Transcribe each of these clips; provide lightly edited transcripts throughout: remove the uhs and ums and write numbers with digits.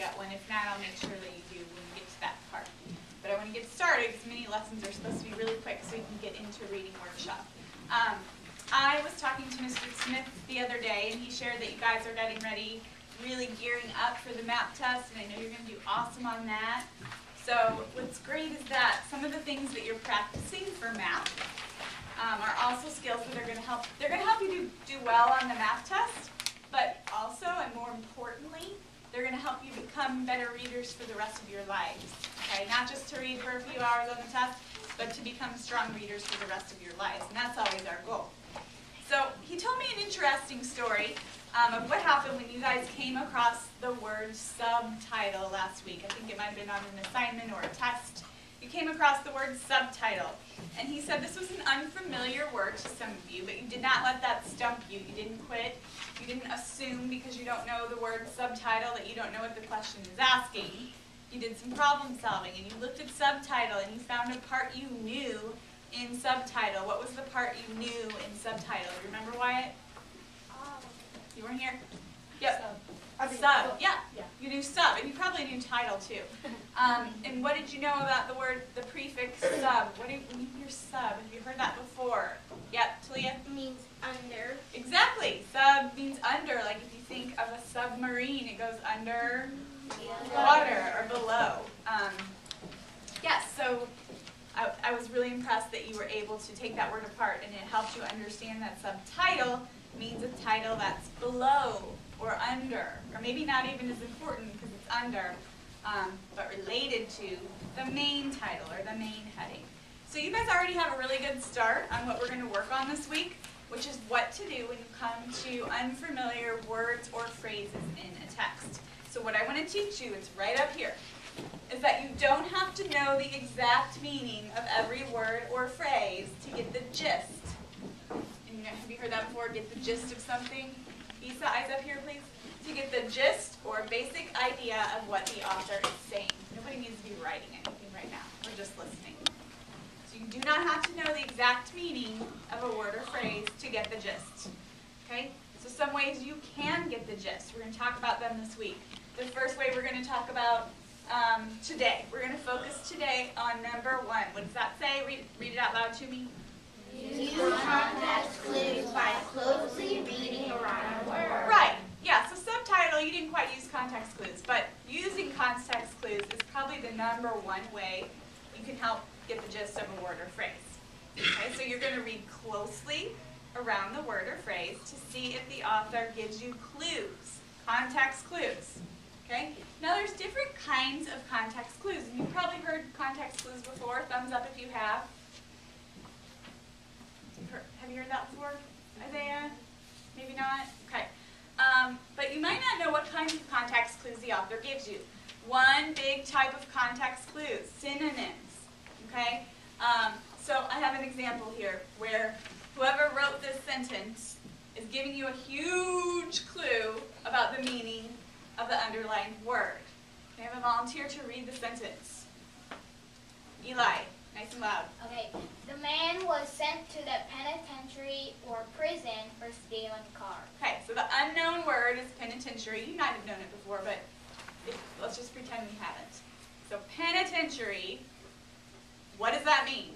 get one. If not, I'll make sure that you do when we get to that part. But I want to get started because mini lessons are supposed to be really quick so we can get into reading workshop. I was talking to Mr. Smith the other day, and he shared that you guys are getting ready, really gearing up for the map test, and I know you're going to do awesome on that. So what's great is that some of the things that you're practicing for math are also skills that are going to help. They're going to help you do well on the math test, but also, and more importantly, they're going to help you become better readers for the rest of your lives. Okay, not just to read for a few hours on the test, but to become strong readers for the rest of your lives, and that's always our goal. So he told me an interesting story of what happened when you guys came across the word subtitle last week. I think it might have been on an assignment or a test. You came across the word subtitle. And he said this was an unfamiliar word to some of you, but you did not let that stump you. You didn't quit. You didn't assume because you don't know the word subtitle that you don't know what the question is asking. You did some problem solving, and you looked at subtitle, and you found a part you knew in subtitle. What was the part you knew in subtitle? Remember, Wyatt? You weren't here? Yep. Sub. Yeah. You knew sub, and you probably knew title too. And what did you know about the prefix sub? What do you, when you hear sub? Have you heard that before? Yep, Talia? It means under. Exactly. Sub means under. Like if you think of a submarine, it goes under water or below. Yes. So I was really impressed that you were able to take that word apart, and it helped you understand that subtitle means a title that's below or under, or maybe not even as important because it's under, but related to the main title or the main heading. So you guys already have a really good start on what we're going to work on this week, which is what to do when you come to unfamiliar words or phrases in a text. So what I want to teach you, it's right up here, is that you don't have to know the exact meaning of every word or phrase to get the gist. And have you heard that before? Get the gist of something? Isa, eyes up here, please. To get the gist or basic idea of what the author is saying. Nobody needs to be writing anything right now. We're just listening. So you do not have to know the exact meaning of a word or phrase to get the gist. Okay? So some ways you can get the gist. We're going to talk about them this week. The first way we're going to talk about today. We're going to focus today on number 1. What does that say? Read it out loud to me. Use context clues by closely reading around a word. Right. Yeah, so subtitle, you didn't quite use context clues, but using context clues is probably the number 1 way you can help get the gist of a word or phrase. Okay, so you're going to read closely around the word or phrase to see if the author gives you clues, context clues. Okay? Now there's different kinds of context clues, and you've probably heard context clues before. Thumbs up if you have. Have you heard that before, Isaiah? Maybe not? Okay. But you might not know what kinds of context clues the author gives you. One big type of context clues, synonyms. Okay? So I have an example here where whoever wrote this sentence is giving you a huge clue about the meaning of the underlined word. Can I have a volunteer to read the sentence? Eli, nice and loud. Okay. The man was sent to the penitentiary or prison for stealing a car. Okay, so the unknown word is penitentiary. You might have known it before, but let's just pretend we haven't. So penitentiary, what does that mean?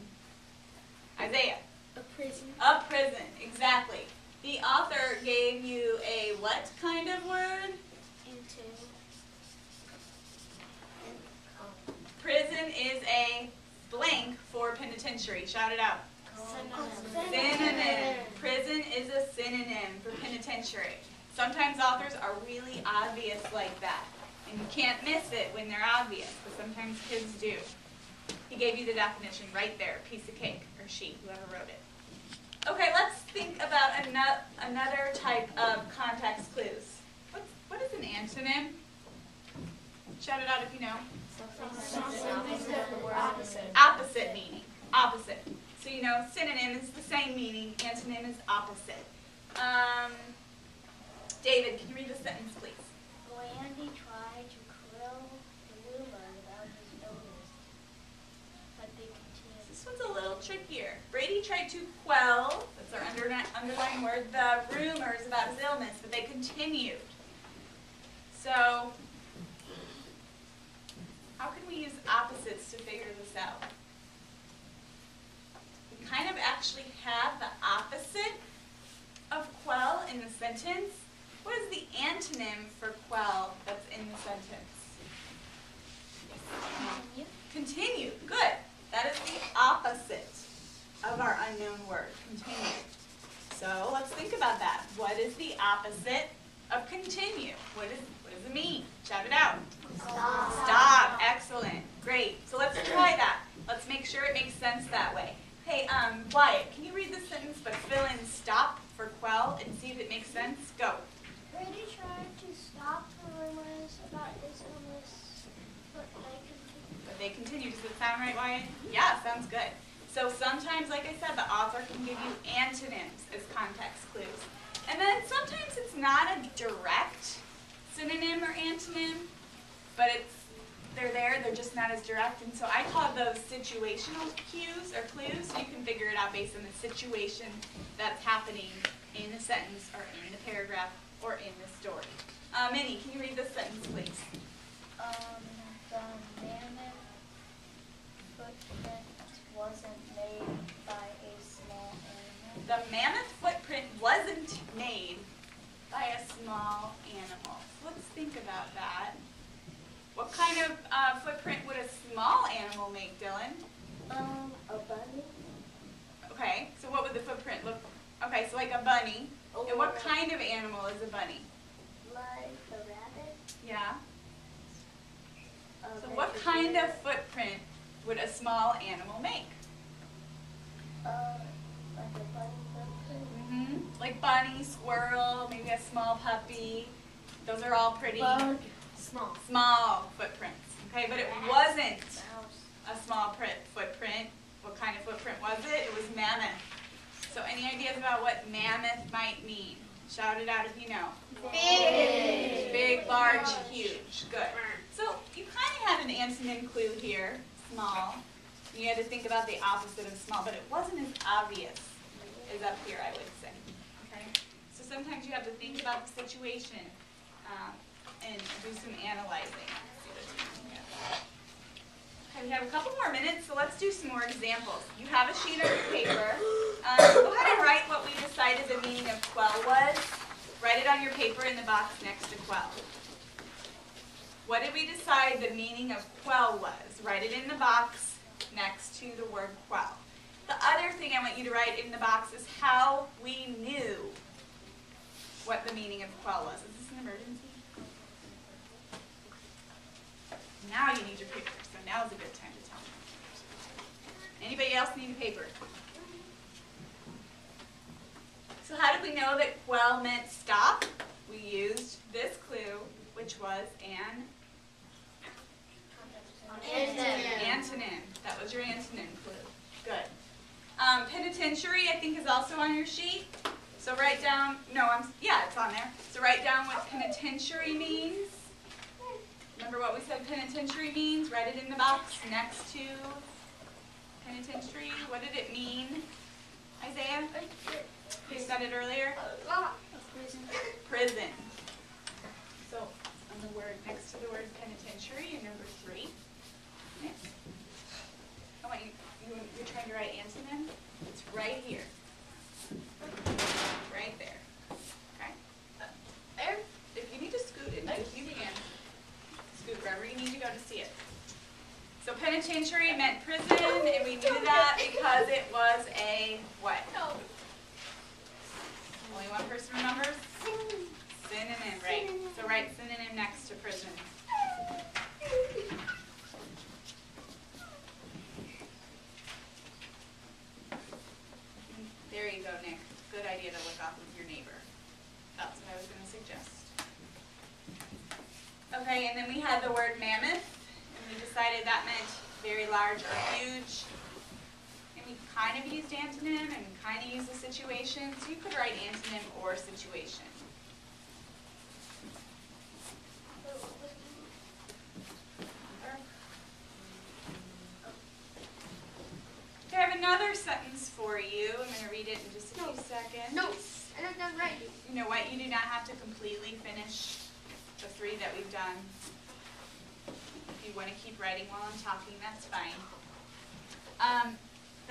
Isaiah? A prison. A prison, exactly. The author gave you a what kind of word? Prison is a blank for penitentiary. Shout it out. Synonym. Prison is a synonym for penitentiary. Sometimes authors are really obvious like that, and you can't miss it when they're obvious, but sometimes kids do. He gave you the definition right there, piece of cake, or she, whoever wrote it. Okay, let's think about another type of context clues. What is an antonym? Shout it out if you know. Opposite meaning. Opposite. So you know, synonym is the same meaning. Antonym is opposite. David, can you read the sentence, please? Blandy tried to quell the rumor about his illness, but they continued. This one's a little trickier. Brady tried to quell, that's our underlying word, the rumors about his illness, but they continued. So to figure this out. We kind of actually have the opposite of quell in the sentence. What is the antonym for quell that's in the sentence? Continue. Good. That is the opposite of our unknown word, continue. So let's think about that. What is the opposite of continue? What does it mean? Shout it out. Stop. Stop. Excellent. Great. So let's try that. Let's make sure it makes sense that way. Hey, Wyatt, can you read the sentence but fill in stop for quell and see if it makes sense? Go. Brady tried to stop the rumors about his illness, but they continued. But they continue. Does it sound right, Wyatt? Yeah, sounds good. So sometimes, like I said, the author can give you antonyms as context clues. And then sometimes it's not a direct synonym or antonym, but they're there, they're just not as direct. And so I call those situational cues or clues, so you can figure it out based on the situation that's happening in the sentence or in the paragraph or in the story. Minnie, can you read this sentence, please? The mammoth footprint wasn't made by a small animal. The mammoth footprint wasn't made by a small animal. So let's think about that. What kind of footprint would a small animal make, Dylan? A bunny. Okay, so what would the footprint look like? Okay, so like a bunny. And what kind of animal is a bunny? Like a rabbit. Yeah. So what kind of footprint would a small animal make? Like a bunny footprint. Like bunny, squirrel, maybe a small puppy. Those are all pretty small footprints. Okay, but it wasn't a small footprint. What kind of footprint was it? It was mammoth. So any ideas about what mammoth might mean? Shout it out if you know. Big. Big, large, huge. Good. So you kind of had an antonym clue here, small. You had to think about the opposite of small, but it wasn't as obvious as up here, I would say. Okay. So sometimes you have to think about the situation and do some analyzing. Okay, we have a couple more minutes, so let's do some more examples. You have a sheet of paper. Go ahead and write what we decided the meaning of quell was. Write it on your paper in the box next to quell. What did we decide the meaning of quell was? Write it in the box next to the word quell. The other thing I want you to write in the box is how we knew what the meaning of quell was. Is this an emergency? Now you need your paper, so now is a good time to tell me. Anybody else need a paper? So how did we know that quell meant stop? We used this clue, which was an antonym. That was your antonym clue. Good. Penitentiary, I think, is also on your sheet. So write down, yeah, it's on there. So write down what penitentiary means. Remember what we said penitentiary means? Write it in the box next to penitentiary. What did it mean? Isaiah? You said it earlier? Prison. So on the word next to the word penitentiary in number 3. Next. I want you're trying to write antonym. It's right here. Right there. Okay? There. If you need to scoot it, you can. Scoot wherever you need to go to see it. So penitentiary meant prison, and we knew that because it was a what? Only one person remembers? Synonym, right? So write synonym next to prison. There you go, Nick. Good idea to look off with your neighbor. That's what I was going to suggest. Okay, and then we had the word mammoth, and we decided that meant very large or huge. And we kind of used antonym and kind of used the situation, so you could write antonym or situation. Okay, I have another sentence for you. I'm going to read it in just a few seconds. No, I don't know right. You know what? You do not have to completely finish the 3 that we've done. you want to keep writing while I'm talking, that's fine.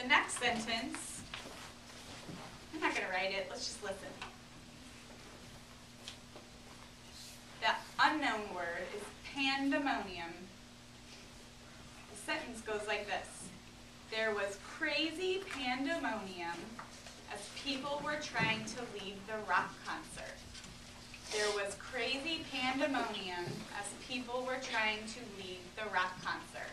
The next sentence, I'm not going to write it, let's just listen. The unknown word is pandemonium. The sentence goes like this. There was crazy pandemonium as people were trying to leave the rock concert. There was crazy pandemonium as people were trying to leave the rock concert.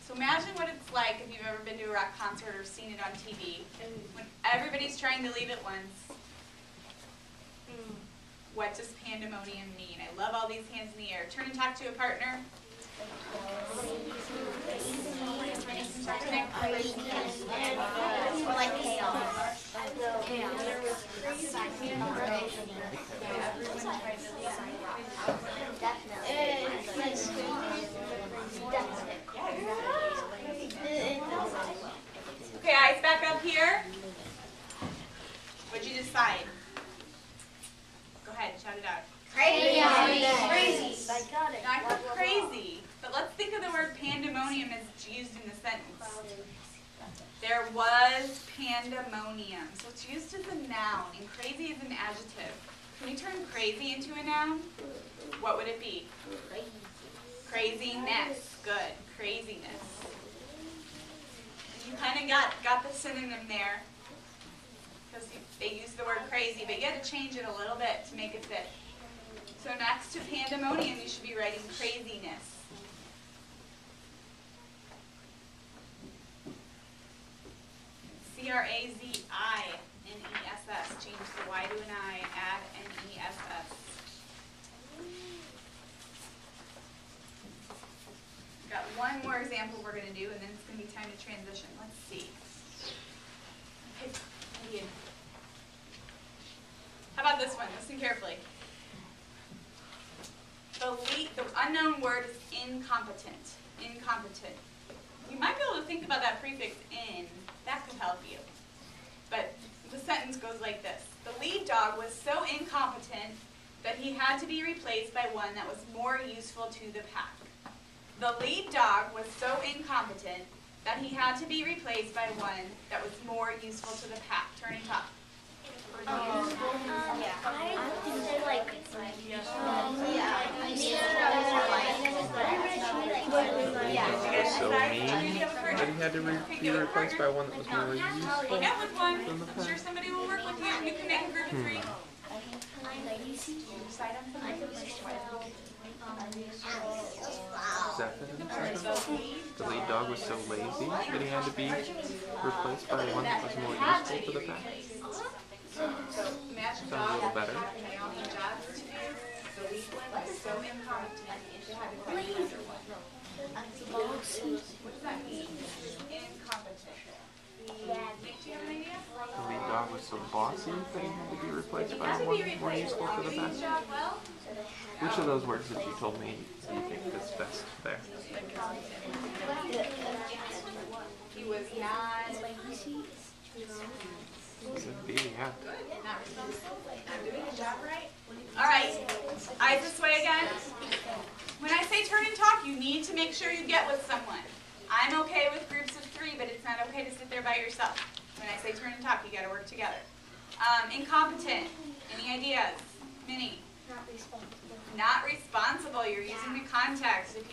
So imagine what it's like if you've ever been to a rock concert or seen it on TV, when everybody's trying to leave at once. What does pandemonium mean? I love all these hands in the air. Turn and talk to a partner. Or like chaos. Okay, eyes back up here. What'd you decide? Go ahead, shout it out. Crazy. I got it. Now, I heard crazy, but let's think of the word pandemonium as used in the sentence. There was pandemonium. So it's used as a noun, and crazy is an adjective. Can we turn crazy into a noun? What would it be? Craziness. Good. Craziness. You kind of got the synonym there, because they use the word crazy, but you had to change it a little bit to make it fit. So next to pandemonium, you should be writing craziness. C-R-A-Z-I-N-E-S-S. Change the Y to an I, add N-E-S-S. Got one more example we're going to do, and then it's going to be time to transition. Let's see. Okay. How about this one? Listen carefully. The unknown word is incompetent. Incompetent. You might be able to think about that prefix in. That could help you. But the sentence goes like this. The lead dog was so incompetent that he had to be replaced by one that was more useful to the pack. The lead dog was so incompetent that he had to be replaced by one that was more useful to the pack. Turn and talk. So mean that he had to be replaced by one that was more useful. Get with one. I'm sure somebody will work with you. You can make a group of three. Decide on Is that the lead dog was so lazy that he had to be replaced by one that was more useful to the pack? Sounds a little better. The lead one was so incompetent they had to find another one. What does that mean? Incompetent. Nick, do you have an idea? The lead dog was so bossy that he had to be replaced by one more useful to the pack. Which of those words that you told me do you think is best there? He was not Could be, yeah. good, not responsible, not doing the job right. All right, eyes this way again. When I say turn and talk, you need to make sure you get with someone. I'm okay with groups of three, but it's not okay to sit there by yourself. When I say turn and talk, you got to work together. Incompetent. Any ideas? Minnie? Not responsible. Not responsible. You're using the context. If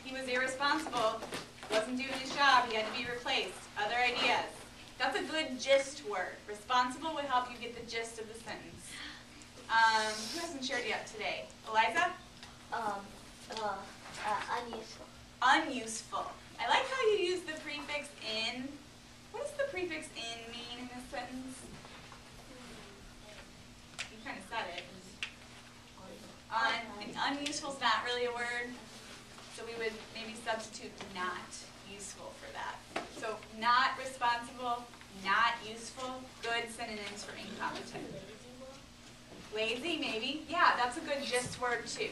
he was irresponsible, wasn't doing his job, he had to be replaced. Other ideas? That's a good gist word. Responsible would help you get the gist of the sentence. Who hasn't shared yet today? Eliza? Unuseful. Unuseful. I like how you use the prefix in. What does the prefix in mean in this sentence? You kind of said it. Unuseful is not really a word, so we would maybe substitute not useful for that. So not responsible, not useful, good synonyms for incompetent. Lazy, maybe. Yeah, that's a good gist word too.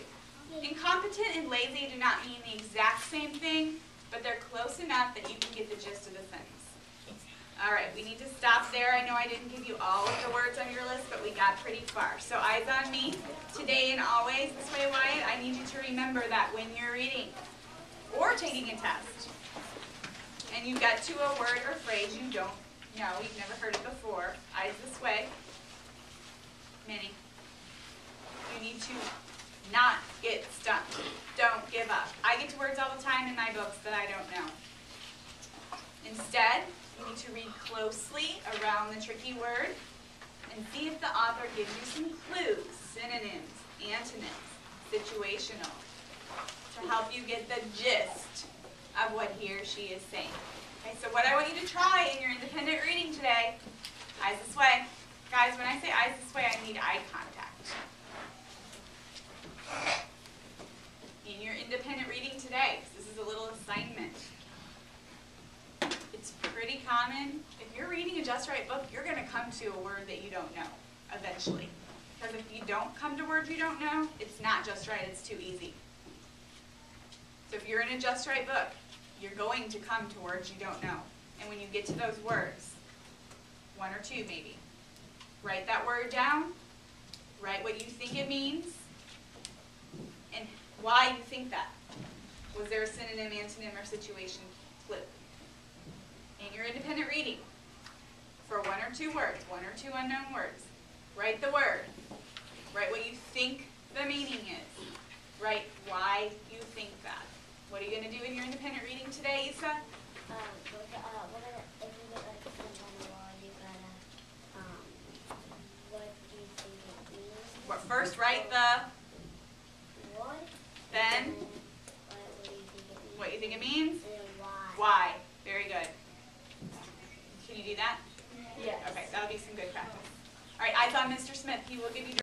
Incompetent and lazy do not mean the exact same thing, but they're close enough that you can get the gist of the sentence. All right, we need to stop there. I know I didn't give you all of the words on your list, but we got pretty far. So eyes on me, today and always. This way, Wyatt, I need you to remember that when you're reading. or taking a test, and you get to a word or phrase you don't know, you've never heard it before, eyes this way, Minnie, you need to not get stumped. Don't give up. I get to words all the time in my books that I don't know. Instead, you need to read closely around the tricky word and see if the author gives you some clues, synonyms, antonyms, situational, to help you get the gist of what he or she is saying. Okay, so what I want you to try in your independent reading today, eyes this way. Guys, when I say eyes this way, I need eye contact. In your independent reading today, this is a little assignment. It's pretty common. If you're reading a Just Right book, you're going to come to a word that you don't know eventually. Because if you don't come to words you don't know, it's not just right, it's too easy. So if you're in a Just Right book, you're going to come to words you don't know. And when you get to those words, one or two maybe, write that word down, write what you think it means, and why you think that. Was there a synonym, antonym, or situation clue? In your independent reading, for one or two words, one or two unknown words, write the word. Write what you think the meaning is. Write why you think that. What are you going to do in your independent reading today, Issa? If you get like something on the wall, you gotta, what do you think it means? Well, first write the, What? then What do you think it means? what you think it means. And then why? Why. Very good. Can you do that? Yes. Okay, that'll be some good practice. All right, eyes on Mr. Smith. He will give you